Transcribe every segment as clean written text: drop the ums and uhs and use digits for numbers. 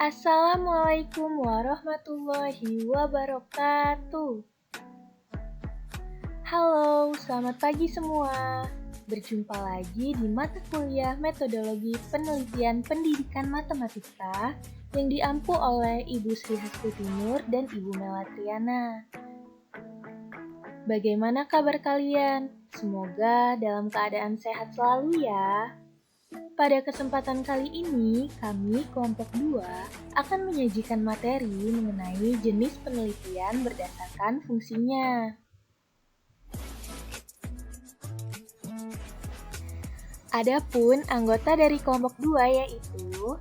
Assalamualaikum warahmatullahi wabarakatuh. Halo, selamat pagi semua. Berjumpa lagi di mata kuliah Metodologi Penelitian Pendidikan Matematika yang diampu oleh Ibu Sri Hastuti Nur dan Ibu Melatriana. Bagaimana kabar kalian? Semoga dalam keadaan sehat selalu ya. Pada kesempatan kali ini, kami kelompok 2 akan menyajikan materi mengenai jenis penelitian berdasarkan fungsinya. Adapun anggota dari kelompok 2 yaitu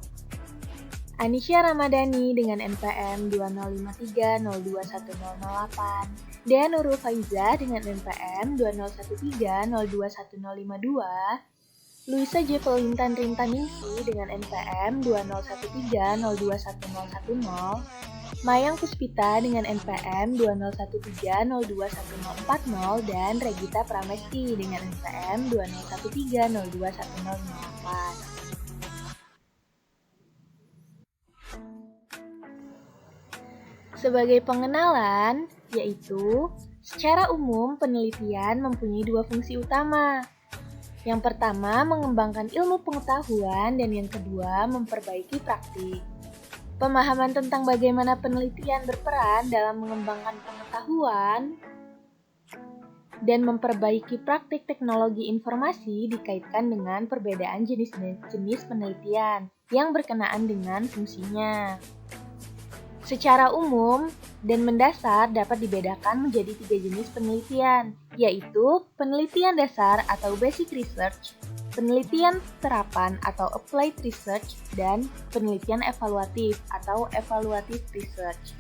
Anisya Ramadhani dengan NPM 2053021008 dan Nurul Faiza dengan NPM 2013021052, Luisa Jevelintan Rintaningsi dengan NPM 2013021010, Mayang Puspita dengan NPM 2013021040 dan Regita Pramesti dengan NPM 2013021058. Sebagai pengenalan, yaitu secara umum penelitian mempunyai dua fungsi utama. Yang pertama, mengembangkan ilmu pengetahuan, dan yang kedua, memperbaiki praktik. Pemahaman tentang bagaimana penelitian berperan dalam mengembangkan pengetahuan dan memperbaiki praktik teknologi informasi dikaitkan dengan perbedaan jenis-jenis penelitian yang berkenaan dengan fungsinya. Secara umum dan mendasar dapat dibedakan menjadi 3 jenis penelitian, yaitu penelitian dasar atau basic research, penelitian terapan atau applied research, dan penelitian evaluatif atau evaluative research.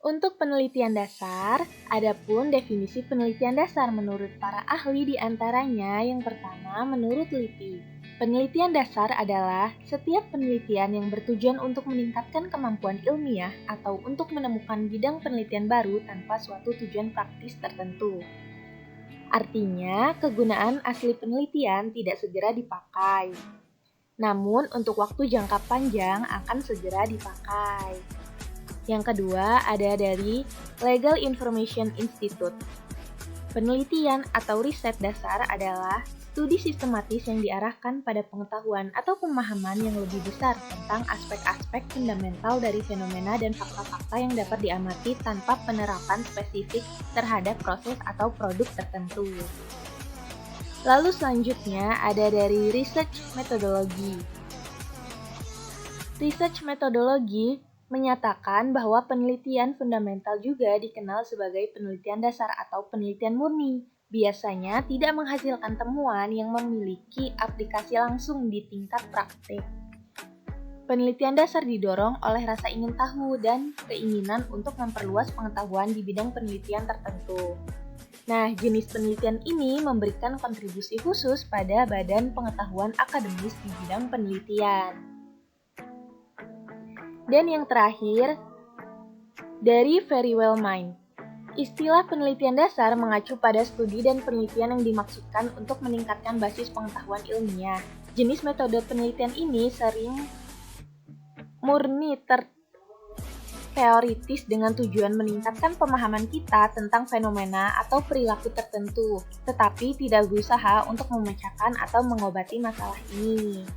Untuk penelitian dasar, adapun definisi penelitian dasar menurut para ahli diantaranya yang pertama menurut LIPI. Penelitian dasar adalah setiap penelitian yang bertujuan untuk meningkatkan kemampuan ilmiah atau untuk menemukan bidang penelitian baru tanpa suatu tujuan praktis tertentu. Artinya, kegunaan asli penelitian tidak segera dipakai. Namun, untuk waktu jangka panjang akan segera dipakai. Yang kedua ada dari Legal Information Institute. Penelitian atau riset dasar adalah studi sistematis yang diarahkan pada pengetahuan atau pemahaman yang lebih besar tentang aspek-aspek fundamental dari fenomena dan fakta-fakta yang dapat diamati tanpa penerapan spesifik terhadap proses atau produk tertentu. Lalu selanjutnya ada dari Research Methodology. Research Methodology menyatakan bahwa penelitian fundamental juga dikenal sebagai penelitian dasar atau penelitian murni. Biasanya tidak menghasilkan temuan yang memiliki aplikasi langsung di tingkat praktik. Penelitian dasar didorong oleh rasa ingin tahu dan keinginan untuk memperluas pengetahuan di bidang penelitian tertentu. Nah, jenis penelitian ini memberikan kontribusi khusus pada badan pengetahuan akademis di bidang penelitian. Dan yang terakhir, dari Very Well Mind. Istilah penelitian dasar mengacu pada studi dan penelitian yang dimaksudkan untuk meningkatkan basis pengetahuan ilmiah. Jenis metode penelitian ini sering murni teoritis dengan tujuan meningkatkan pemahaman kita tentang fenomena atau perilaku tertentu, tetapi tidak berusaha untuk memecahkan atau mengobati masalah ini.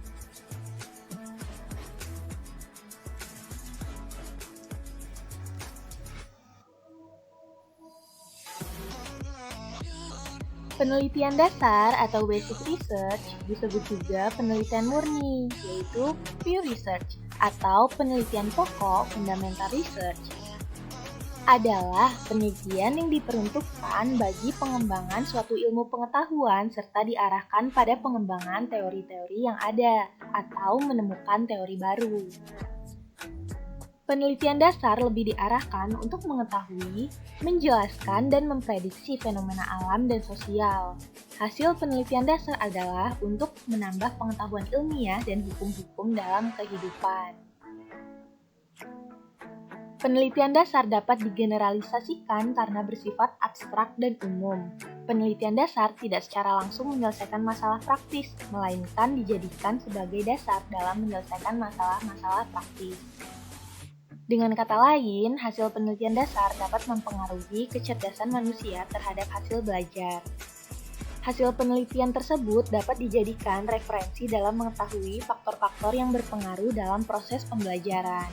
Penelitian dasar atau basic research disebut juga penelitian murni, yaitu pure research atau penelitian pokok fundamental research. Adalah penelitian yang diperuntukkan bagi pengembangan suatu ilmu pengetahuan serta diarahkan pada pengembangan teori-teori yang ada atau menemukan teori baru. Penelitian dasar lebih diarahkan untuk mengetahui, menjelaskan, dan memprediksi fenomena alam dan sosial. Hasil penelitian dasar adalah untuk menambah pengetahuan ilmiah dan hukum-hukum dalam kehidupan. Penelitian dasar dapat digeneralisasikan karena bersifat abstrak dan umum. Penelitian dasar tidak secara langsung menyelesaikan masalah praktis, melainkan dijadikan sebagai dasar dalam menyelesaikan masalah-masalah praktis. Dengan kata lain, hasil penelitian dasar dapat mempengaruhi kecerdasan manusia terhadap hasil belajar. Hasil penelitian tersebut dapat dijadikan referensi dalam mengetahui faktor-faktor yang berpengaruh dalam proses pembelajaran.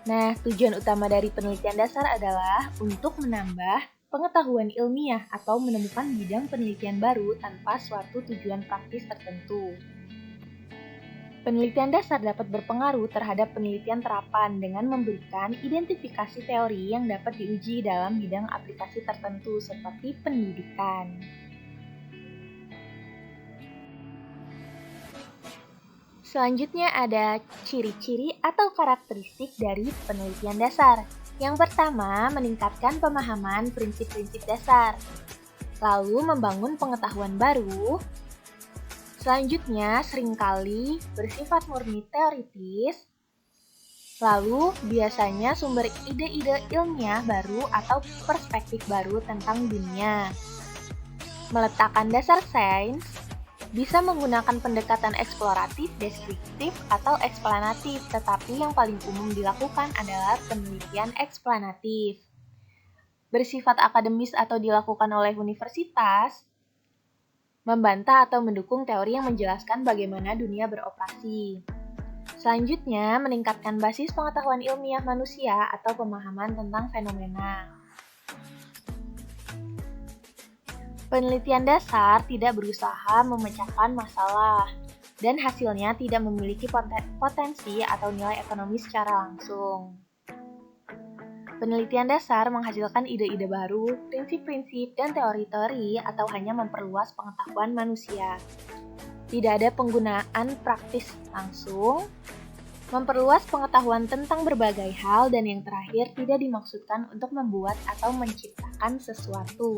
Nah, tujuan utama dari penelitian dasar adalah untuk menambah pengetahuan ilmiah atau menemukan bidang penelitian baru tanpa suatu tujuan praktis tertentu. Penelitian dasar dapat berpengaruh terhadap penelitian terapan dengan memberikan identifikasi teori yang dapat diuji dalam bidang aplikasi tertentu seperti pendidikan. Selanjutnya ada ciri-ciri atau karakteristik dari penelitian dasar. Yang pertama, meningkatkan pemahaman prinsip-prinsip dasar. Lalu, membangun pengetahuan baru. Selanjutnya, seringkali bersifat murni teoritis. Lalu, biasanya sumber ide-ide ilmiah baru atau perspektif baru tentang dunia. Meletakkan dasar sains. Bisa menggunakan pendekatan eksploratif, deskriptif, atau eksplanatif, tetapi yang paling umum dilakukan adalah penelitian eksplanatif. Bersifat akademis atau dilakukan oleh universitas, membantah atau mendukung teori yang menjelaskan bagaimana dunia beroperasi. Selanjutnya, meningkatkan basis pengetahuan ilmiah manusia atau pemahaman tentang fenomena. Penelitian dasar tidak berusaha memecahkan masalah, dan hasilnya tidak memiliki potensi atau nilai ekonomi secara langsung. Penelitian dasar menghasilkan ide-ide baru, prinsip-prinsip, dan teori-teori atau hanya memperluas pengetahuan manusia. Tidak ada penggunaan praktis langsung, memperluas pengetahuan tentang berbagai hal, dan yang terakhir tidak dimaksudkan untuk membuat atau menciptakan sesuatu.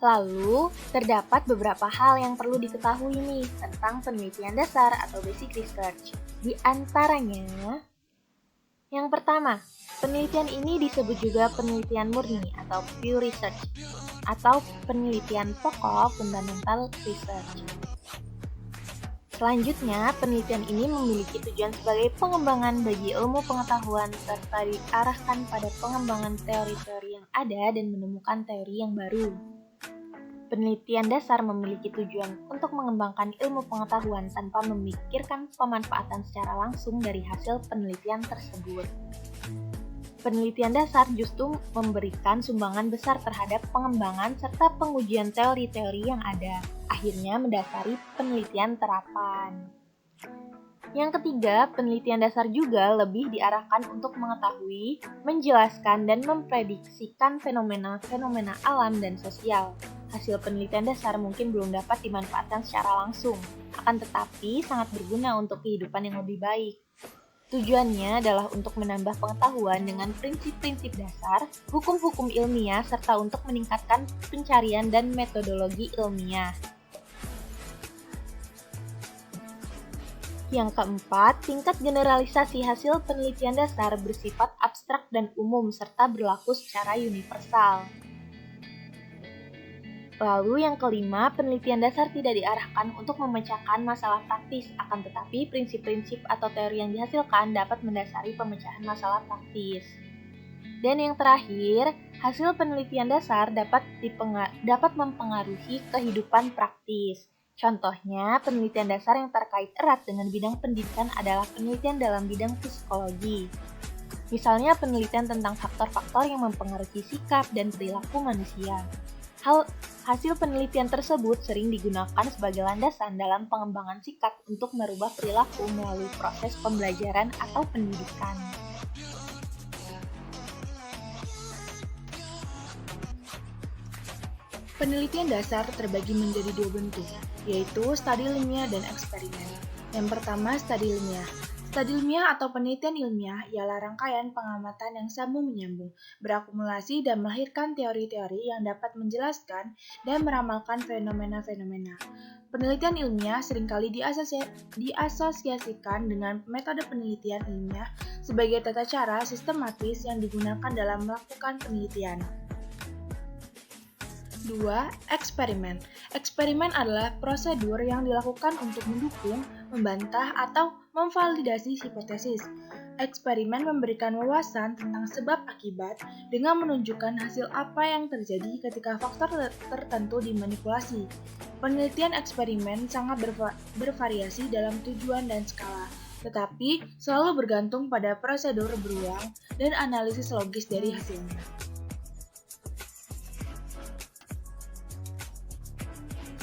Lalu, terdapat beberapa hal yang perlu diketahui nih tentang penelitian dasar atau basic research. Di antaranya, yang pertama, penelitian ini disebut juga penelitian murni atau pure research, atau penelitian pokok fundamental research. Selanjutnya, penelitian ini memiliki tujuan sebagai pengembangan bagi ilmu pengetahuan serta diarahkan pada pengembangan teori-teori yang ada dan menemukan teori yang baru. Penelitian dasar memiliki tujuan untuk mengembangkan ilmu pengetahuan tanpa memikirkan pemanfaatan secara langsung dari hasil penelitian tersebut. Penelitian dasar justru memberikan sumbangan besar terhadap pengembangan serta pengujian teori-teori yang ada, akhirnya mendasari penelitian terapan. Yang ketiga, penelitian dasar juga lebih diarahkan untuk mengetahui, menjelaskan, dan memprediksikan fenomena-fenomena alam dan sosial. Hasil penelitian dasar mungkin belum dapat dimanfaatkan secara langsung, akan tetapi sangat berguna untuk kehidupan yang lebih baik. Tujuannya adalah untuk menambah pengetahuan dengan prinsip-prinsip dasar, hukum-hukum ilmiah, serta untuk meningkatkan pencarian dan metodologi ilmiah. Yang keempat, tingkat generalisasi hasil penelitian dasar bersifat abstrak dan umum serta berlaku secara universal. Lalu yang kelima, penelitian dasar tidak diarahkan untuk memecahkan masalah praktis, akan tetapi prinsip-prinsip atau teori yang dihasilkan dapat mendasari pemecahan masalah praktis. Dan yang terakhir, hasil penelitian dasar dapat mempengaruhi kehidupan praktis. Contohnya, penelitian dasar yang terkait erat dengan bidang pendidikan adalah penelitian dalam bidang psikologi. Misalnya penelitian tentang faktor-faktor yang mempengaruhi sikap dan perilaku manusia. Hasil penelitian tersebut sering digunakan sebagai landasan dalam pengembangan sikap untuk merubah perilaku melalui proses pembelajaran atau pendidikan. Penelitian dasar terbagi menjadi dua bentuk, yaitu studi ilmiah dan eksperimen. Yang pertama, studi ilmiah. Studi ilmiah atau penelitian ilmiah ialah rangkaian pengamatan yang sambung menyambung, berakumulasi dan melahirkan teori-teori yang dapat menjelaskan dan meramalkan fenomena-fenomena. Penelitian ilmiah seringkali diasosiasikan dengan metode penelitian ilmiah sebagai tata cara sistematis yang digunakan dalam melakukan penelitian. 2. Eksperimen. Eksperimen adalah prosedur yang dilakukan untuk mendukung, membantah, atau memvalidasi hipotesis. Eksperimen memberikan wawasan tentang sebab akibat dengan menunjukkan hasil apa yang terjadi ketika faktor tertentu dimanipulasi. Penelitian eksperimen sangat bervariasi dalam tujuan dan skala, tetapi selalu bergantung pada prosedur berulang dan analisis logis dari hasilnya.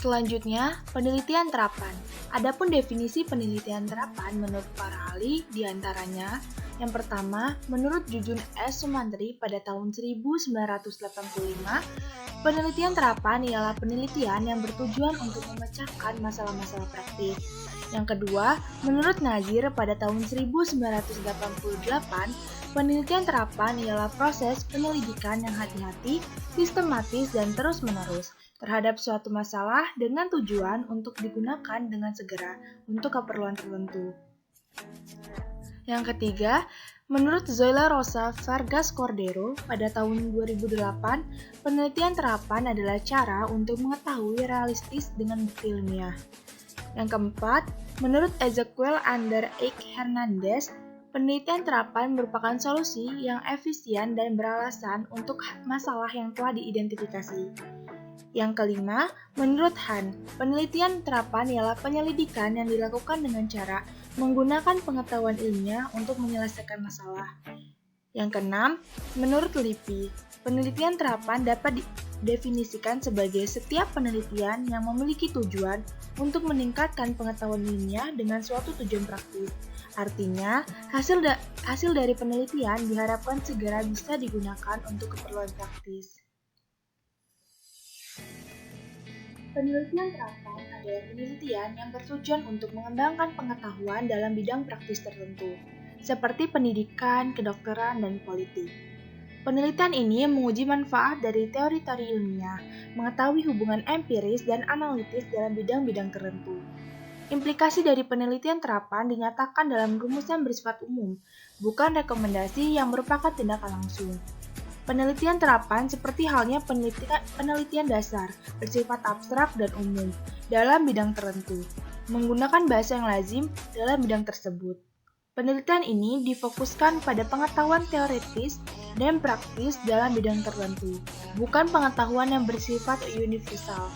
Selanjutnya, penelitian terapan. Adapun definisi penelitian terapan menurut para ahli diantaranya, yang pertama, menurut Jujun S. Sumantri pada tahun 1985, penelitian terapan ialah penelitian yang bertujuan untuk memecahkan masalah-masalah praktis. Yang kedua, menurut Nazir pada tahun 1988, penelitian terapan ialah proses penyelidikan yang hati-hati, sistematis, dan terus-menerus terhadap suatu masalah dengan tujuan untuk digunakan dengan segera untuk keperluan tertentu. Yang ketiga, menurut Zoila Rosa Vargas Cordero pada tahun 2008, penelitian terapan adalah cara untuk mengetahui realistis dengan bukti ilmiah. Yang keempat, menurut Ezequiel Ander Eich Hernandez, penelitian terapan merupakan solusi yang efisien dan beralasan untuk masalah yang telah diidentifikasi. Yang kelima, menurut Han, penelitian terapan ialah penyelidikan yang dilakukan dengan cara menggunakan pengetahuan ilmiah untuk menyelesaikan masalah. Yang keenam, menurut Lippi, penelitian terapan dapat didefinisikan sebagai setiap penelitian yang memiliki tujuan untuk meningkatkan pengetahuan ilmiah dengan suatu tujuan praktis. Artinya, hasil dari penelitian diharapkan segera bisa digunakan untuk keperluan praktis. Penelitian terapan adalah penelitian yang bertujuan untuk mengembangkan pengetahuan dalam bidang praktis tertentu, seperti pendidikan, kedokteran, dan politik. Penelitian ini menguji manfaat dari teori-teori ilmiah, mengetahui hubungan empiris dan analitis dalam bidang-bidang tertentu. Implikasi dari penelitian terapan dinyatakan dalam rumusan bersifat umum, bukan rekomendasi yang merupakan tindakan langsung. Penelitian terapan seperti halnya penelitian dasar, bersifat abstrak dan umum, dalam bidang tertentu, menggunakan bahasa yang lazim dalam bidang tersebut. Penelitian ini difokuskan pada pengetahuan teoritis dan praktis dalam bidang tertentu, bukan pengetahuan yang bersifat universal.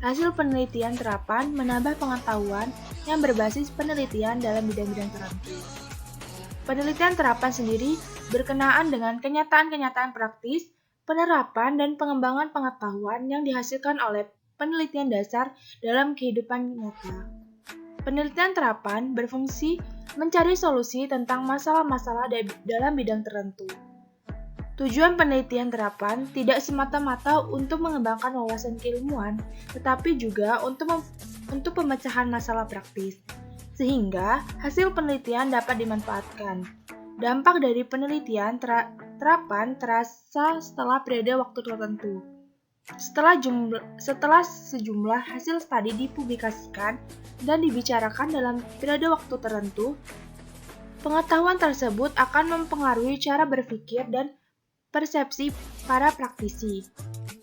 Hasil penelitian terapan menambah pengetahuan yang berbasis penelitian dalam bidang-bidang tertentu. Penelitian terapan sendiri berkenaan dengan kenyataan-kenyataan praktis, penerapan, dan pengembangan pengetahuan yang dihasilkan oleh penelitian dasar dalam kehidupan nyata. Penelitian terapan berfungsi mencari solusi tentang masalah-masalah dalam bidang tertentu. Tujuan penelitian terapan tidak semata-mata untuk mengembangkan wawasan keilmuan, tetapi juga untuk pemecahan masalah praktis, sehingga hasil penelitian dapat dimanfaatkan. Dampak dari penelitian terapan terasa setelah periode waktu tertentu. Setelah sejumlah hasil studi dipublikasikan dan dibicarakan dalam periode waktu tertentu, pengetahuan tersebut akan mempengaruhi cara berpikir dan persepsi para praktisi.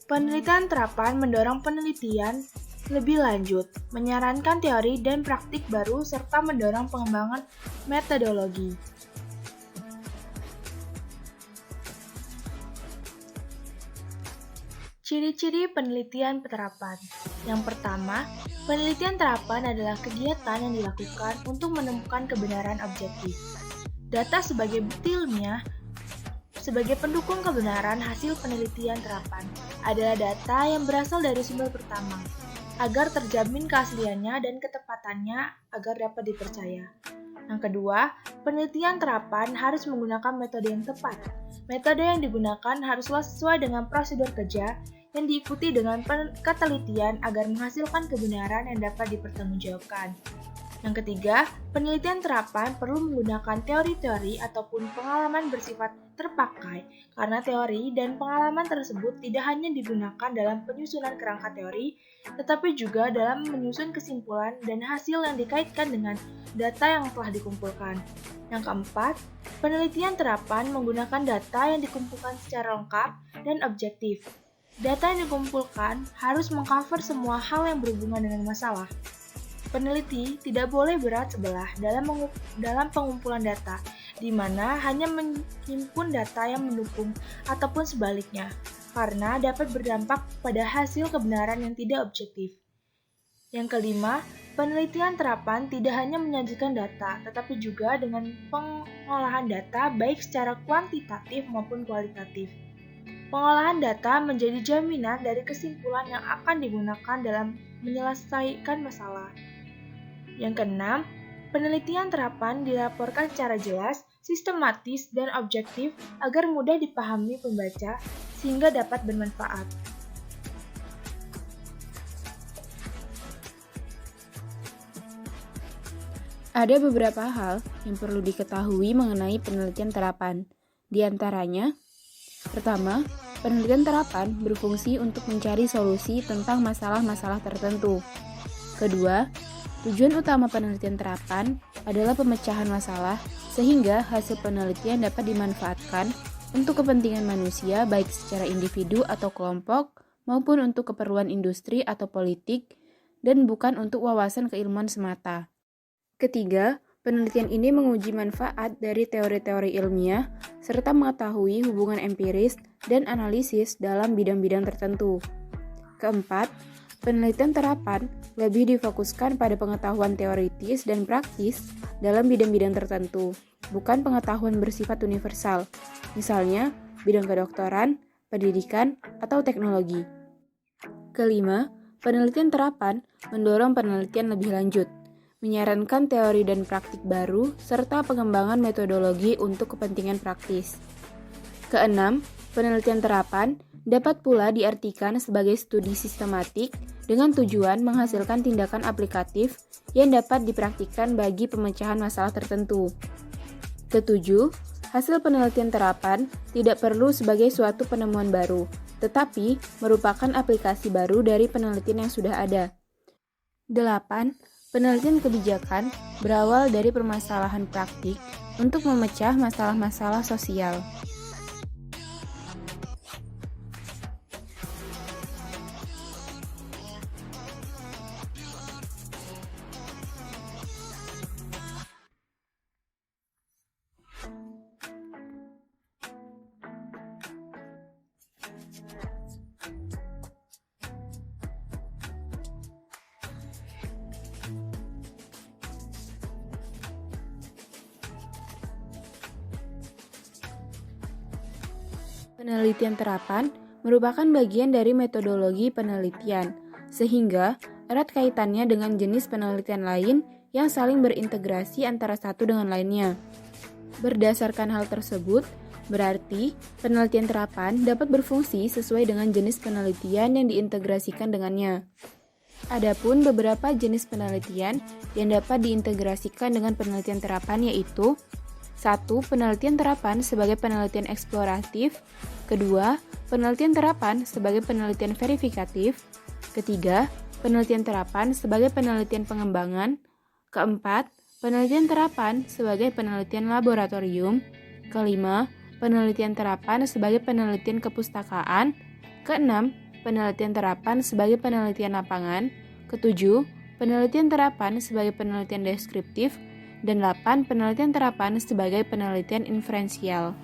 Penelitian terapan mendorong penelitian lebih lanjut, menyarankan teori dan praktik baru, serta mendorong pengembangan metodologi. Ciri-ciri penelitian terapan. Yang pertama, penelitian terapan adalah kegiatan yang dilakukan untuk menemukan kebenaran objektif. Data sebagai bukti ilmiah sebagai pendukung kebenaran hasil penelitian terapan adalah data yang berasal dari sumber pertama, agar terjamin keasliannya dan ketepatannya agar dapat dipercaya. Yang kedua, penelitian terapan harus menggunakan metode yang tepat. Metode yang digunakan haruslah sesuai dengan prosedur kerja yang diikuti dengan ketelitian agar menghasilkan kebenaran yang dapat dipertanggungjawabkan. Yang ketiga, penelitian terapan perlu menggunakan teori-teori ataupun pengalaman bersifat terpakai, karena teori dan pengalaman tersebut tidak hanya digunakan dalam penyusunan kerangka teori, tetapi juga dalam menyusun kesimpulan dan hasil yang dikaitkan dengan data yang telah dikumpulkan. Yang keempat, penelitian terapan menggunakan data yang dikumpulkan secara lengkap dan objektif. Data yang dikumpulkan harus mengcover semua hal yang berhubungan dengan masalah. Peneliti tidak boleh berat sebelah dalam pengumpulan data, di mana hanya menghimpun data yang mendukung ataupun sebaliknya, karena dapat berdampak pada hasil kebenaran yang tidak objektif. Yang kelima, penelitian terapan tidak hanya menyajikan data, tetapi juga dengan pengolahan data baik secara kuantitatif maupun kualitatif. Pengolahan data menjadi jaminan dari kesimpulan yang akan digunakan dalam menyelesaikan masalah. Yang keenam, penelitian terapan dilaporkan secara jelas, sistematis, dan objektif agar mudah dipahami pembaca sehingga dapat bermanfaat. Ada beberapa hal yang perlu diketahui mengenai penelitian terapan. Di antaranya, pertama, penelitian terapan berfungsi untuk mencari solusi tentang masalah-masalah tertentu. Kedua, tujuan utama penelitian terapan adalah pemecahan masalah sehingga hasil penelitian dapat dimanfaatkan untuk kepentingan manusia baik secara individu atau kelompok maupun untuk keperluan industri atau politik dan bukan untuk wawasan keilmuan semata. Ketiga, penelitian ini menguji manfaat dari teori-teori ilmiah serta mengetahui hubungan empiris dan analisis dalam bidang-bidang tertentu. Keempat, penelitian terapan lebih difokuskan pada pengetahuan teoritis dan praktis dalam bidang-bidang tertentu, bukan pengetahuan bersifat universal, misalnya bidang kedokteran, pendidikan, atau teknologi. Kelima, penelitian terapan mendorong penelitian lebih lanjut, menyarankan teori dan praktik baru, serta pengembangan metodologi untuk kepentingan praktis. Keenam, penelitian terapan dapat pula diartikan sebagai studi sistematik dengan tujuan menghasilkan tindakan aplikatif yang dapat dipraktikkan bagi pemecahan masalah tertentu. Ketujuh, hasil penelitian terapan tidak perlu sebagai suatu penemuan baru, tetapi merupakan aplikasi baru dari penelitian yang sudah ada. 8. Penelitian kebijakan berawal dari permasalahan praktik untuk memecah masalah-masalah sosial. Penelitian terapan merupakan bagian dari metodologi penelitian, sehingga erat kaitannya dengan jenis penelitian lain yang saling berintegrasi antara satu dengan lainnya. Berdasarkan hal tersebut, berarti penelitian terapan dapat berfungsi sesuai dengan jenis penelitian yang diintegrasikan dengannya. Adapun beberapa jenis penelitian yang dapat diintegrasikan dengan penelitian terapan yaitu 1. Penelitian terapan sebagai penelitian eksploratif. Kedua, penelitian terapan sebagai penelitian verifikatif. Ketiga, penelitian terapan sebagai penelitian pengembangan. Keempat, penelitian terapan sebagai penelitian laboratorium. Kelima, penelitian terapan sebagai penelitian kepustakaan. Keenam, penelitian terapan sebagai penelitian lapangan. Ketujuh, penelitian terapan sebagai penelitian deskriptif. Dan 8. Penelitian terapan sebagai penelitian inferensial.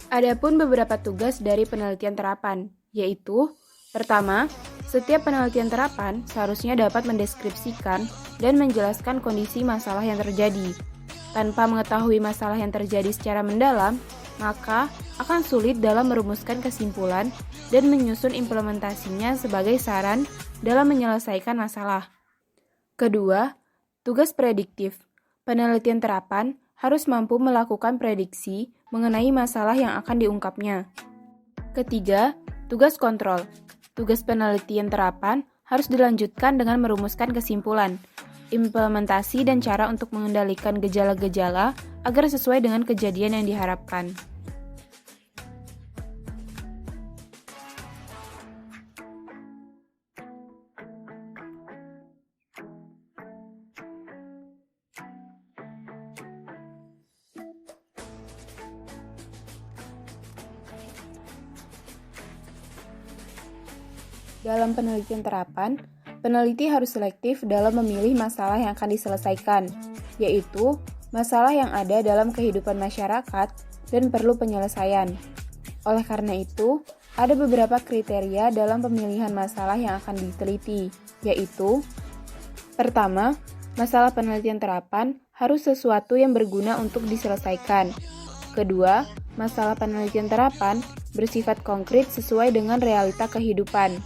Adapun beberapa tugas dari penelitian terapan, yaitu pertama, setiap penelitian terapan seharusnya dapat mendeskripsikan dan menjelaskan kondisi masalah yang terjadi. Tanpa mengetahui masalah yang terjadi secara mendalam, maka akan sulit dalam merumuskan kesimpulan dan menyusun implementasinya sebagai saran dalam menyelesaikan masalah. Kedua, Tugas prediktif. Penelitian terapan harus mampu melakukan prediksi mengenai masalah yang akan diungkapnya. Ketiga, tugas kontrol. Tugas penelitian terapan harus dilanjutkan dengan merumuskan kesimpulan, implementasi dan cara untuk mengendalikan gejala-gejala agar sesuai dengan kejadian yang diharapkan. Dalam penelitian terapan, peneliti harus selektif dalam memilih masalah yang akan diselesaikan, yaitu masalah yang ada dalam kehidupan masyarakat dan perlu penyelesaian. Oleh karena itu, ada beberapa kriteria dalam pemilihan masalah yang akan diteliti, yaitu: pertama, masalah penelitian terapan harus sesuatu yang berguna untuk diselesaikan. Kedua, masalah penelitian terapan bersifat konkret sesuai dengan realita kehidupan.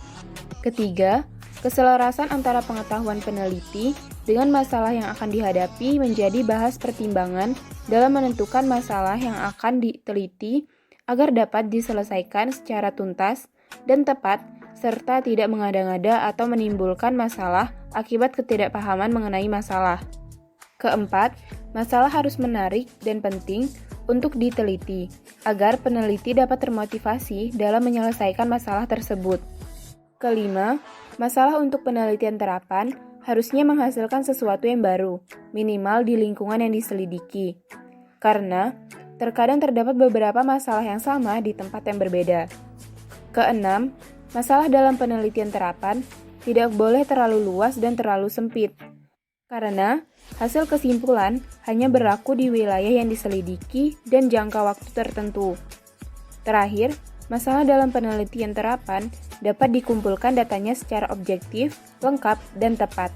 Ketiga, keselarasan antara pengetahuan peneliti dengan masalah yang akan dihadapi menjadi bahas pertimbangan dalam menentukan masalah yang akan diteliti agar dapat diselesaikan secara tuntas dan tepat serta tidak mengada-ngada atau menimbulkan masalah akibat ketidakpahaman mengenai masalah. Keempat, masalah harus menarik dan penting untuk diteliti agar peneliti dapat termotivasi dalam menyelesaikan masalah tersebut. Kelima, masalah untuk penelitian terapan harusnya menghasilkan sesuatu yang baru, minimal di lingkungan yang diselidiki. Karena terkadang terdapat beberapa masalah yang sama di tempat yang berbeda. Keenam, masalah dalam penelitian terapan tidak boleh terlalu luas dan terlalu sempit. Karena hasil kesimpulan hanya berlaku di wilayah yang diselidiki dan jangka waktu tertentu. Terakhir, masalah dalam penelitian terapan dapat dikumpulkan datanya secara objektif, lengkap, dan tepat.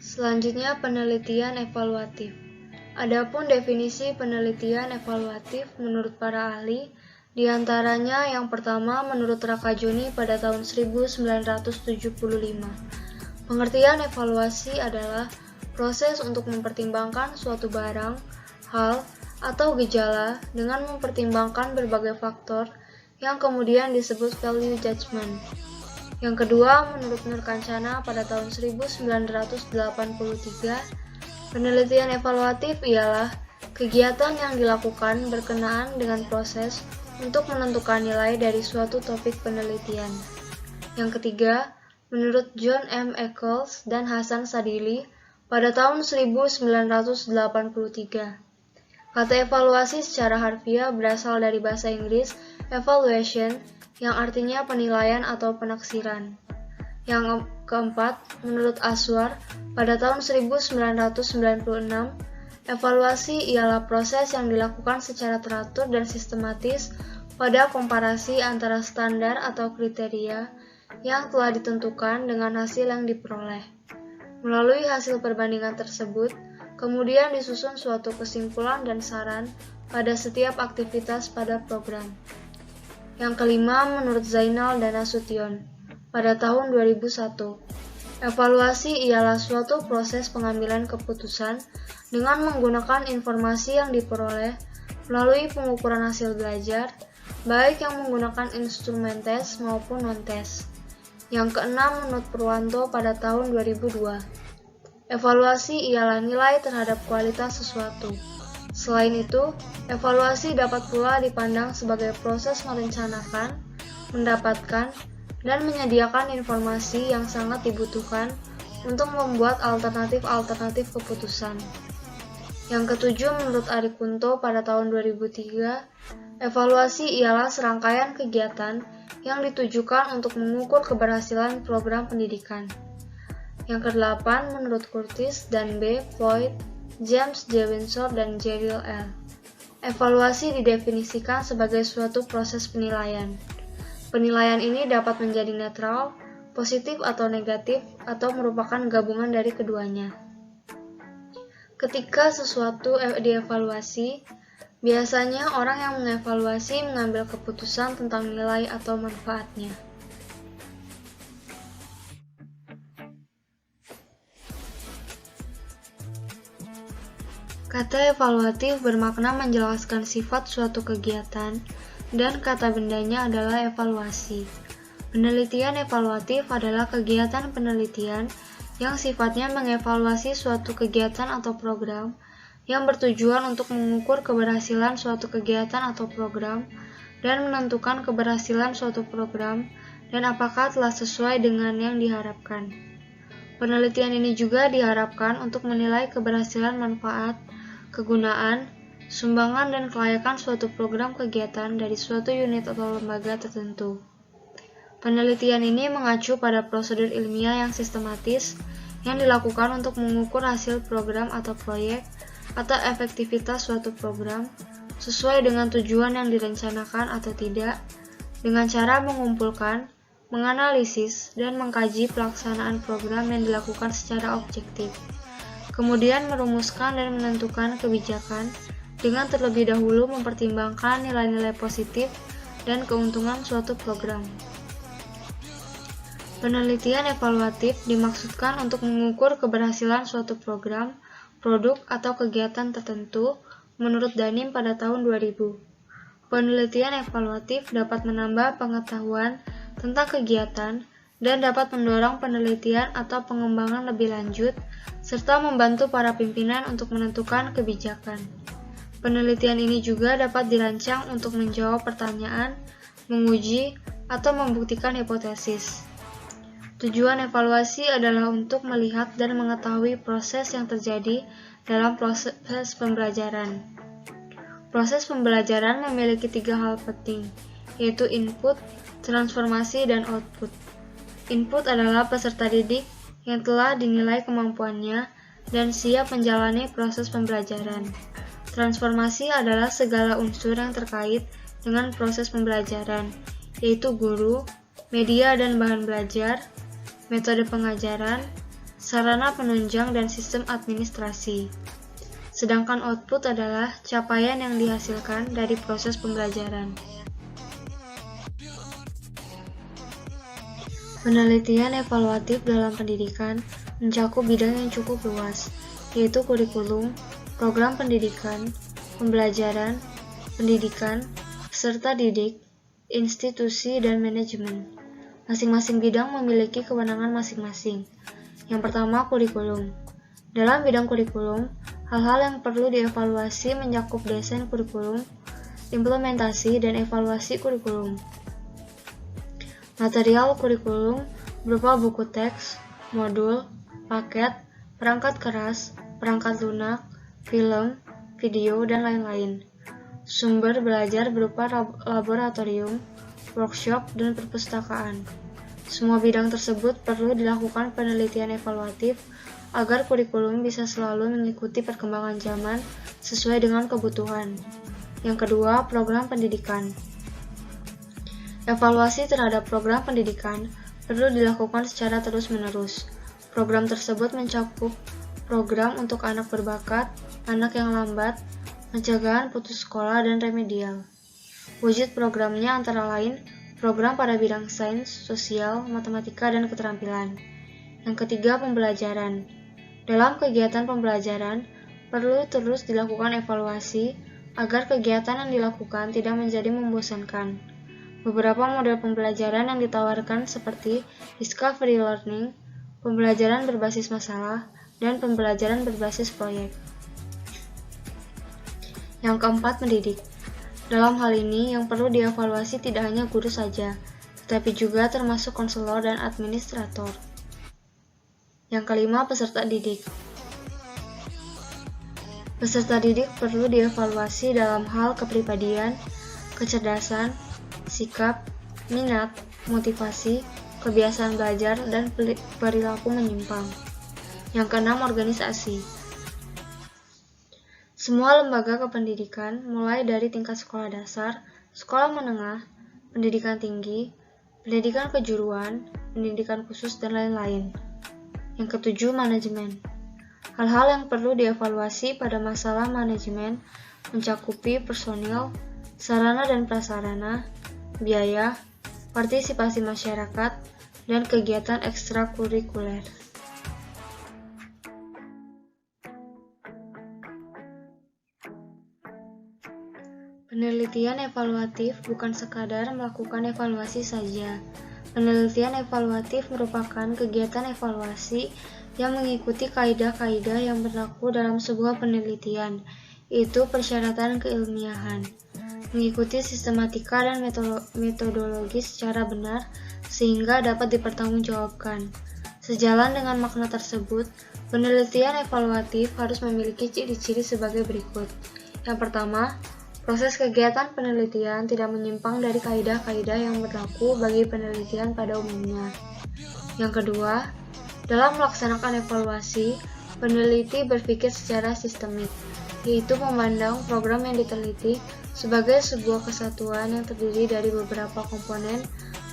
Selanjutnya, penelitian evaluatif. Adapun definisi penelitian evaluatif menurut para ahli, diantaranya yang pertama menurut Rakajoni pada tahun 1975. Pengertian evaluasi adalah proses untuk mempertimbangkan suatu barang, hal, atau gejala dengan mempertimbangkan berbagai faktor yang kemudian disebut value judgment. Yang kedua, menurut Nurkancana pada tahun 1983, penelitian evaluatif ialah kegiatan yang dilakukan berkenaan dengan proses untuk menentukan nilai dari suatu topik penelitian. Yang ketiga, menurut John M. Eccles dan Hasan Sadili pada tahun 1983. Kata evaluasi secara harfiah berasal dari bahasa Inggris evaluation, yang artinya penilaian atau penaksiran. Yang keempat, menurut Aswar, pada tahun 1996, evaluasi ialah proses yang dilakukan secara teratur dan sistematis pada komparasi antara standar atau kriteria yang telah ditentukan dengan hasil yang diperoleh. Melalui hasil perbandingan tersebut, kemudian disusun suatu kesimpulan dan saran pada setiap aktivitas pada program. Yang kelima, menurut Zainal dan Nasution, pada tahun 2001, evaluasi ialah suatu proses pengambilan keputusan dengan menggunakan informasi yang diperoleh melalui pengukuran hasil belajar, baik yang menggunakan instrumen tes maupun non-tes. Yang keenam, menurut Purwanto pada tahun 2002, evaluasi ialah nilai terhadap kualitas sesuatu. Selain itu, evaluasi dapat pula dipandang sebagai proses merencanakan, mendapatkan, dan menyediakan informasi yang sangat dibutuhkan untuk membuat alternatif-alternatif keputusan. Yang ketujuh, menurut Ari Kunto pada tahun 2003, evaluasi ialah serangkaian kegiatan yang ditujukan untuk mengukur keberhasilan program pendidikan. Yang kedelapan, menurut Curtis dan B. Floyd, James J. Windsor, dan Jerry L. Evaluasi didefinisikan sebagai suatu proses penilaian. Penilaian ini dapat menjadi netral, positif atau negatif, atau merupakan gabungan dari keduanya. Ketika sesuatu dievaluasi, biasanya orang yang mengevaluasi mengambil keputusan tentang nilai atau manfaatnya. Kata evaluatif bermakna menjelaskan sifat suatu kegiatan, dan kata bendanya adalah evaluasi. Penelitian evaluatif adalah kegiatan penelitian yang sifatnya mengevaluasi suatu kegiatan atau program yang bertujuan untuk mengukur keberhasilan suatu kegiatan atau program dan menentukan keberhasilan suatu program dan apakah telah sesuai dengan yang diharapkan. Penelitian ini juga diharapkan untuk menilai keberhasilan manfaat, kegunaan, sumbangan dan kelayakan suatu program kegiatan dari suatu unit atau lembaga tertentu. Penelitian ini mengacu pada prosedur ilmiah yang sistematis yang dilakukan untuk mengukur hasil program atau proyek atau efektivitas suatu program sesuai dengan tujuan yang direncanakan atau tidak, dengan cara mengumpulkan, menganalisis, dan mengkaji pelaksanaan program yang dilakukan secara objektif. Kemudian merumuskan dan menentukan kebijakan dengan terlebih dahulu mempertimbangkan nilai-nilai positif dan keuntungan suatu program. Penelitian evaluatif dimaksudkan untuk mengukur keberhasilan suatu program, produk, atau kegiatan tertentu menurut Danim pada tahun 2000. Penelitian evaluatif dapat menambah pengetahuan tentang kegiatan dan dapat mendorong penelitian atau pengembangan lebih lanjut, serta membantu para pimpinan untuk menentukan kebijakan. Penelitian ini juga dapat dirancang untuk menjawab pertanyaan, menguji, atau membuktikan hipotesis. Tujuan evaluasi adalah untuk melihat dan mengetahui proses yang terjadi dalam proses pembelajaran. Proses pembelajaran memiliki 3 hal penting, yaitu input, transformasi, dan output. Input adalah peserta didik yang telah dinilai kemampuannya dan siap menjalani proses pembelajaran. Transformasi adalah segala unsur yang terkait dengan proses pembelajaran, yaitu guru, media dan bahan belajar, metode pengajaran, sarana penunjang, dan sistem administrasi. Sedangkan output adalah capaian yang dihasilkan dari proses pembelajaran. Penelitian evaluatif dalam pendidikan mencakup bidang yang cukup luas, yaitu kurikulum, program pendidikan, pembelajaran, pendidikan, peserta didik, institusi, dan manajemen. Masing-masing bidang memiliki kewenangan masing-masing. Yang pertama, kurikulum. Dalam bidang kurikulum, hal-hal yang perlu dievaluasi mencakup desain kurikulum, implementasi, dan evaluasi kurikulum. Material kurikulum berupa buku teks, modul, paket, perangkat keras, perangkat lunak, film, video, dan lain-lain. Sumber belajar berupa laboratorium, workshop, dan perpustakaan. Semua bidang tersebut perlu dilakukan penelitian evaluatif agar kurikulum bisa selalu mengikuti perkembangan zaman sesuai dengan kebutuhan. Yang kedua, program pendidikan. Evaluasi terhadap program pendidikan perlu dilakukan secara terus-menerus. Program tersebut mencakup program untuk anak berbakat, anak yang lambat, pencegahan putus sekolah, dan remedial. Wujud programnya antara lain program pada bidang sains, sosial, matematika, dan keterampilan. Yang ketiga, pembelajaran. Dalam kegiatan pembelajaran, perlu terus dilakukan evaluasi agar kegiatan yang dilakukan tidak menjadi membosankan. Beberapa model pembelajaran yang ditawarkan seperti discovery learning, pembelajaran berbasis masalah, dan pembelajaran berbasis proyek. Yang keempat, mendidik. Dalam hal ini, yang perlu dievaluasi tidak hanya guru saja, tetapi juga termasuk konselor dan administrator. Yang kelima, peserta didik. Peserta didik perlu dievaluasi dalam hal kepribadian, kecerdasan, sikap, minat, motivasi, kebiasaan belajar, dan perilaku menyimpang. Yang keenam, organisasi. Semua lembaga kependidikan, mulai dari tingkat sekolah dasar, sekolah menengah, pendidikan tinggi, pendidikan kejuruan, pendidikan khusus, dan lain-lain. Yang ketujuh, manajemen. Hal-hal yang perlu dievaluasi pada masalah manajemen mencakupi personil, sarana dan prasarana, biaya, partisipasi masyarakat, dan kegiatan ekstrakurikuler. Penelitian evaluatif bukan sekadar melakukan evaluasi saja. Penelitian evaluatif merupakan kegiatan evaluasi yang mengikuti kaidah-kaidah yang berlaku dalam sebuah penelitian, yaitu persyaratan keilmiahan, mengikuti sistematika dan metodologi secara benar sehingga dapat dipertanggungjawabkan. Sejalan dengan makna tersebut, penelitian evaluatif harus memiliki ciri-ciri sebagai berikut. Yang pertama, proses kegiatan penelitian tidak menyimpang dari kaidah-kaidah yang berlaku bagi penelitian pada umumnya. Yang kedua, dalam melaksanakan evaluasi, peneliti berpikir secara sistemik, yaitu memandang program yang diteliti sebagai sebuah kesatuan yang terdiri dari beberapa komponen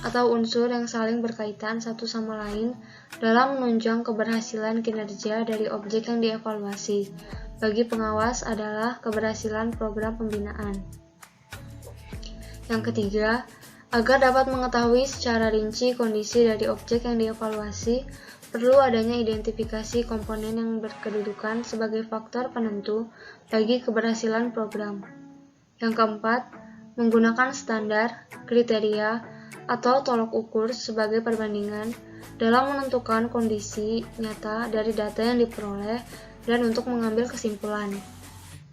atau unsur yang saling berkaitan satu sama lain dalam menunjang keberhasilan kinerja dari objek yang dievaluasi. Bagi pengawas adalah keberhasilan program pembinaan. Yang ketiga, agar dapat mengetahui secara rinci kondisi dari objek yang dievaluasi, perlu adanya identifikasi komponen yang berkedudukan sebagai faktor penentu bagi keberhasilan program. Yang keempat, menggunakan standar, kriteria, atau tolok ukur sebagai perbandingan dalam menentukan kondisi nyata dari data yang diperoleh dan untuk mengambil kesimpulan.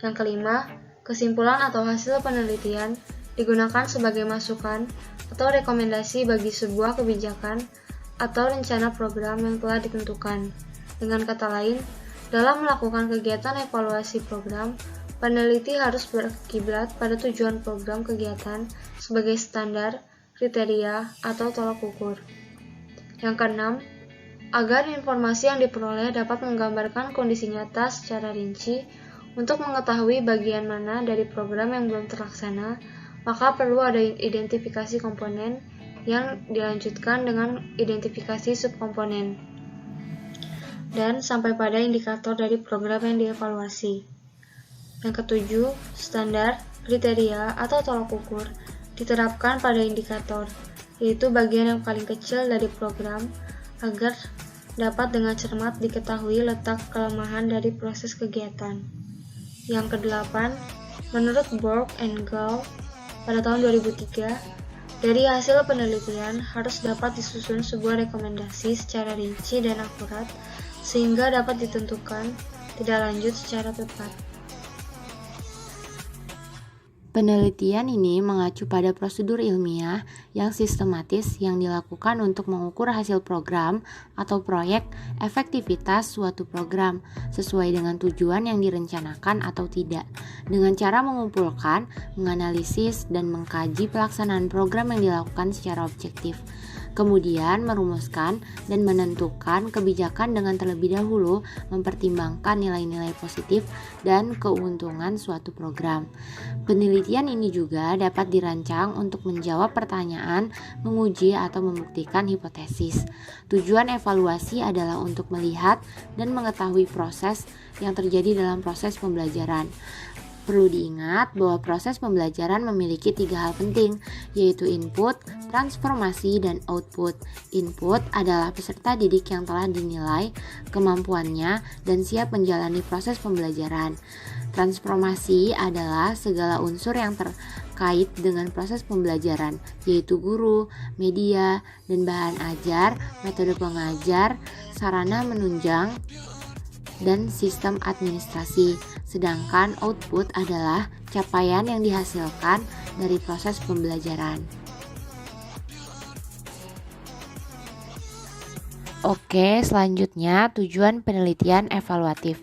Yang kelima, kesimpulan atau hasil penelitian digunakan sebagai masukan atau rekomendasi bagi sebuah kebijakan atau rencana program yang telah ditentukan. Dengan kata lain, dalam melakukan kegiatan evaluasi program, peneliti harus berkiblat pada tujuan program kegiatan sebagai standar, kriteria, atau tolak ukur. Yang keenam, agar informasi yang diperoleh dapat menggambarkan kondisi nyata secara rinci untuk mengetahui bagian mana dari program yang belum terlaksana, maka perlu ada identifikasi komponen yang dilanjutkan dengan identifikasi subkomponen dan sampai pada indikator dari program yang dievaluasi. Yang ketujuh, standar, kriteria, atau tolak ukur diterapkan pada indikator, yaitu bagian yang paling kecil dari program, agar dapat dengan cermat diketahui letak kelemahan dari proses kegiatan. Yang kedelapan, menurut Borg and Gall pada tahun 2003, dari hasil penelitian harus dapat disusun sebuah rekomendasi secara rinci dan akurat sehingga dapat ditentukan tidak lanjut secara tepat. Penelitian ini mengacu pada prosedur ilmiah yang sistematis yang dilakukan untuk mengukur hasil program atau proyek, efektivitas suatu program sesuai dengan tujuan yang direncanakan atau tidak, dengan cara mengumpulkan, menganalisis, dan mengkaji pelaksanaan program yang dilakukan secara objektif. Kemudian merumuskan dan menentukan kebijakan dengan terlebih dahulu mempertimbangkan nilai-nilai positif dan keuntungan suatu program. Penelitian ini juga dapat dirancang untuk menjawab pertanyaan, menguji atau membuktikan hipotesis. Tujuan evaluasi adalah untuk melihat dan mengetahui proses yang terjadi dalam proses pembelajaran. Perlu diingat bahwa proses pembelajaran memiliki 3 hal penting, yaitu input, transformasi, dan output. Input adalah peserta didik yang telah dinilai kemampuannya dan siap menjalani proses pembelajaran. Transformasi adalah segala unsur yang terkait dengan proses pembelajaran, yaitu guru, media, dan bahan ajar, metode pengajar, sarana menunjang, dan sistem administrasi. Sedangkan output adalah capaian yang dihasilkan dari proses pembelajaran. Oke, selanjutnya tujuan penelitian evaluatif.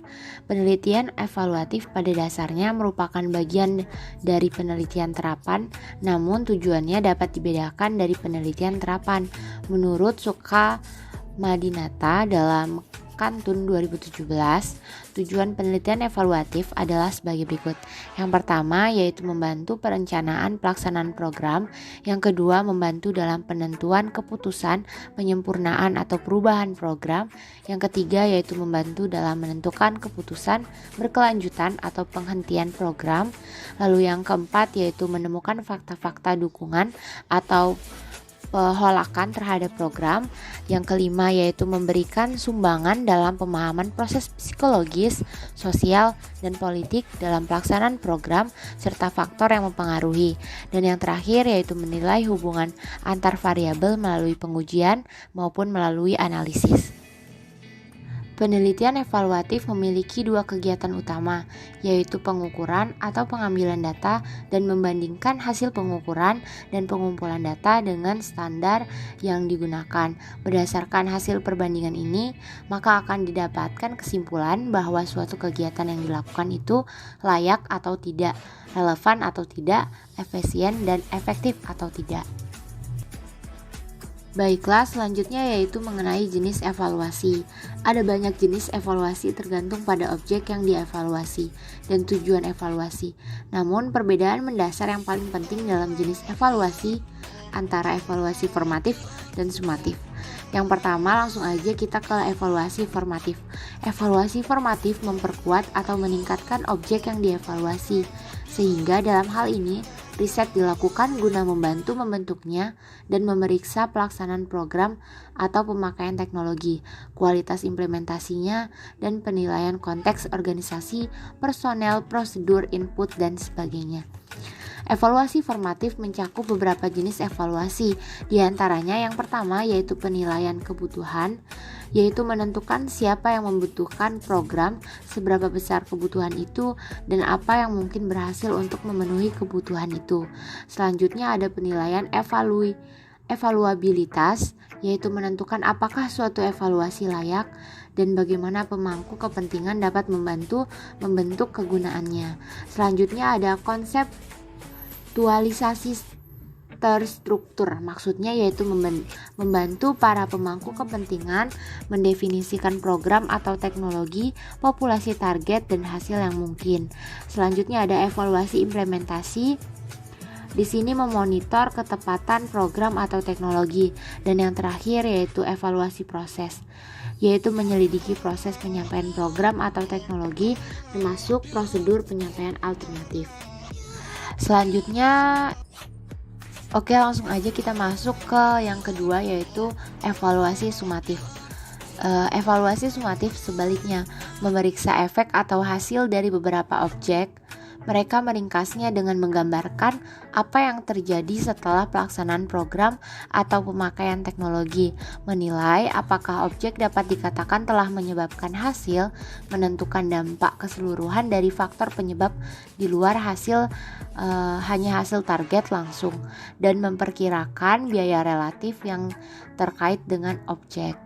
Penelitian evaluatif pada dasarnya merupakan bagian dari penelitian terapan, namun tujuannya dapat dibedakan dari penelitian terapan. Menurut Sukamadinata dalam Kantun 2017, tujuan penelitian evaluatif adalah sebagai berikut. Yang pertama yaitu membantu perencanaan pelaksanaan program, yang kedua membantu dalam penentuan keputusan, penyempurnaan atau perubahan program, yang ketiga yaitu membantu dalam menentukan keputusan berkelanjutan atau penghentian program, lalu yang keempat yaitu menemukan fakta-fakta dukungan atau pengholakan terhadap program. Yang kelima yaitu memberikan sumbangan dalam pemahaman proses psikologis, sosial, dan politik dalam pelaksanaan program serta faktor yang mempengaruhi. Dan yang terakhir yaitu menilai hubungan antar variabel melalui pengujian maupun melalui analisis. Penelitian evaluatif memiliki dua kegiatan utama, yaitu pengukuran atau pengambilan data dan membandingkan hasil pengukuran dan pengumpulan data dengan standar yang digunakan. Berdasarkan hasil perbandingan ini, maka akan didapatkan kesimpulan bahwa suatu kegiatan yang dilakukan itu layak atau tidak, relevan atau tidak, efisien dan efektif atau tidak. Baiklah, selanjutnya yaitu mengenai jenis evaluasi. Ada banyak jenis evaluasi tergantung pada objek yang dievaluasi dan tujuan evaluasi. Namun, perbedaan mendasar yang paling penting dalam jenis evaluasi antara evaluasi formatif dan sumatif. Yang pertama, langsung aja kita ke evaluasi formatif. Evaluasi formatif memperkuat atau meningkatkan objek yang dievaluasi, sehingga dalam hal ini riset dilakukan guna membantu membentuknya dan memeriksa pelaksanaan program atau pemakaian teknologi, kualitas implementasinya, dan penilaian konteks organisasi, personel, prosedur, input, dan sebagainya. Evaluasi formatif mencakup beberapa jenis evaluasi, di antaranya yang pertama yaitu penilaian kebutuhan, yaitu menentukan siapa yang membutuhkan program, seberapa besar kebutuhan itu, dan apa yang mungkin berhasil untuk memenuhi kebutuhan itu. Selanjutnya ada penilaian evaluabilitas, yaitu menentukan apakah suatu evaluasi layak dan bagaimana pemangku kepentingan dapat membantu membentuk kegunaannya. Selanjutnya ada konseptualisasi terstruktur, maksudnya yaitu membantu para pemangku kepentingan mendefinisikan program atau teknologi, populasi target, dan hasil yang mungkin. Selanjutnya ada evaluasi implementasi. Di sini memonitor ketepatan program atau teknologi. Dan yang terakhir yaitu evaluasi proses, yaitu menyelidiki proses penyampaian program atau teknologi termasuk prosedur penyampaian alternatif. Selanjutnya oke, langsung aja kita masuk ke yang kedua yaitu evaluasi sumatif. Evaluasi sumatif sebaliknya memeriksa efek atau hasil dari beberapa objek. Mereka meringkasnya dengan menggambarkan apa yang terjadi setelah pelaksanaan program atau pemakaian teknologi, menilai apakah objek dapat dikatakan telah menyebabkan hasil, menentukan dampak keseluruhan dari faktor penyebab di luar hasil hanya hasil target langsung, dan memperkirakan biaya relatif yang terkait dengan objek.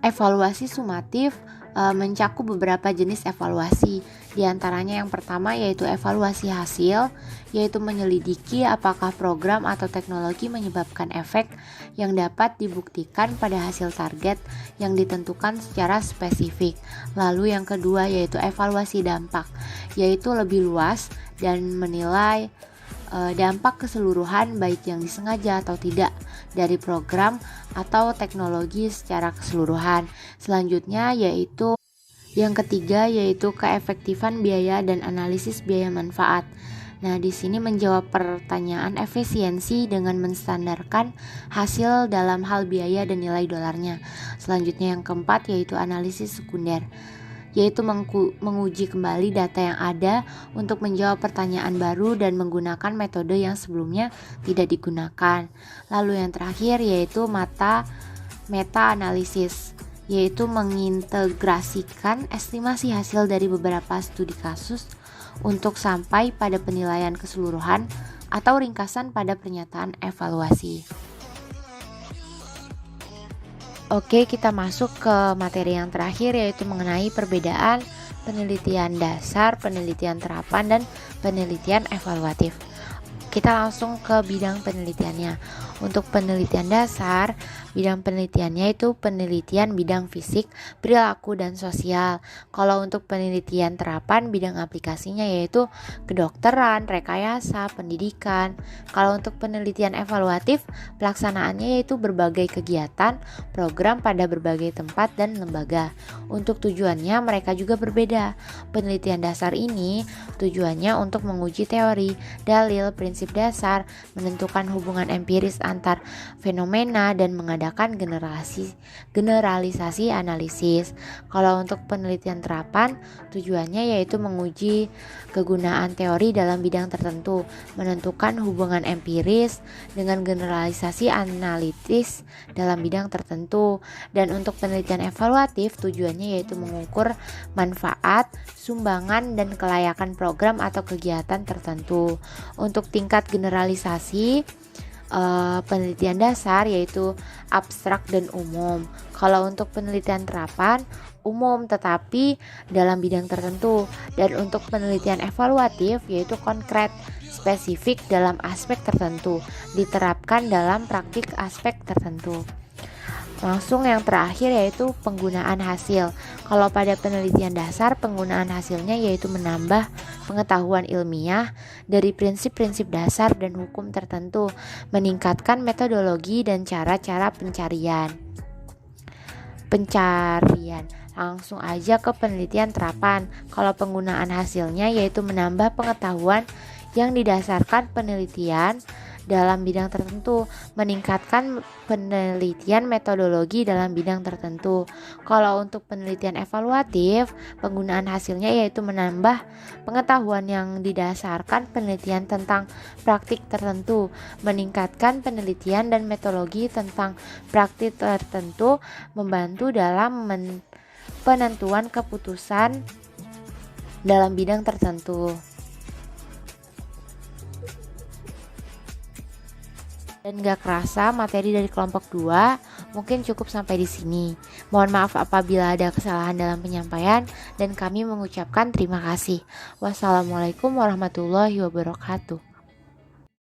Evaluasi sumatif mencakup beberapa jenis evaluasi. Di antaranya yang pertama yaitu evaluasi hasil, yaitu menyelidiki apakah program atau teknologi menyebabkan efek yang dapat dibuktikan pada hasil target yang ditentukan secara spesifik. Lalu yang kedua yaitu evaluasi dampak, yaitu lebih luas dan menilai dampak keseluruhan baik yang disengaja atau tidak dari program atau teknologi secara keseluruhan. Selanjutnya yaitu yang ketiga yaitu keefektifan biaya dan analisis biaya manfaat. Nah, di sini menjawab pertanyaan efisiensi dengan menstandarkan hasil dalam hal biaya dan nilai dolarnya. Selanjutnya yang keempat yaitu analisis sekunder, yaitu menguji kembali data yang ada untuk menjawab pertanyaan baru dan menggunakan metode yang sebelumnya tidak digunakan. Lalu yang terakhir yaitu meta-analisis, yaitu mengintegrasikan estimasi hasil dari beberapa studi kasus untuk sampai pada penilaian keseluruhan atau ringkasan pada pernyataan evaluasi. Oke, kita masuk ke materi yang terakhir yaitu mengenai perbedaan penelitian dasar, penelitian terapan, dan penelitian evaluatif. Kita langsung ke bidang penelitiannya. Untuk penelitian dasar, bidang penelitiannya itu penelitian bidang fisik, perilaku, dan sosial. Kalau untuk penelitian terapan, bidang aplikasinya yaitu kedokteran, rekayasa, pendidikan. Kalau untuk penelitian evaluatif, pelaksanaannya yaitu berbagai kegiatan, program pada berbagai tempat dan lembaga. Untuk tujuannya mereka juga berbeda. Penelitian dasar ini tujuannya untuk menguji teori, dalil, prinsip dasar, menentukan hubungan empiris antar fenomena, dan mengadakan generalisasi analisis. Kalau untuk penelitian terapan, tujuannya yaitu menguji kegunaan teori dalam bidang tertentu, menentukan hubungan empiris dengan generalisasi analitis dalam bidang tertentu. Dan untuk penelitian evaluatif, tujuannya yaitu mengukur manfaat, sumbangan, dan kelayakan program atau kegiatan tertentu. Untuk tingkat generalisasi, penelitian dasar yaitu abstrak dan umum. Kalau untuk penelitian terapan, umum tetapi dalam bidang tertentu. Dan untuk penelitian evaluatif yaitu konkret, spesifik dalam aspek tertentu, diterapkan dalam praktik aspek tertentu. Langsung yang terakhir yaitu penggunaan hasil. Kalau pada penelitian dasar, penggunaan hasilnya yaitu menambah pengetahuan ilmiah dari prinsip-prinsip dasar dan hukum tertentu, meningkatkan metodologi dan cara-cara pencarian. Langsung aja ke penelitian terapan. Kalau penggunaan hasilnya yaitu menambah pengetahuan yang didasarkan penelitian dalam bidang tertentu, meningkatkan penelitian metodologi dalam bidang tertentu. Kalau untuk penelitian evaluatif, penggunaan hasilnya yaitu menambah pengetahuan yang didasarkan penelitian tentang praktik tertentu, meningkatkan penelitian dan metodologi tentang praktik tertentu, membantu dalam penentuan keputusan dalam bidang tertentu. Dan gak kerasa materi dari kelompok 2 mungkin cukup sampai di sini. Mohon maaf apabila ada kesalahan dalam penyampaian dan kami mengucapkan terima kasih. Wassalamualaikum warahmatullahi wabarakatuh.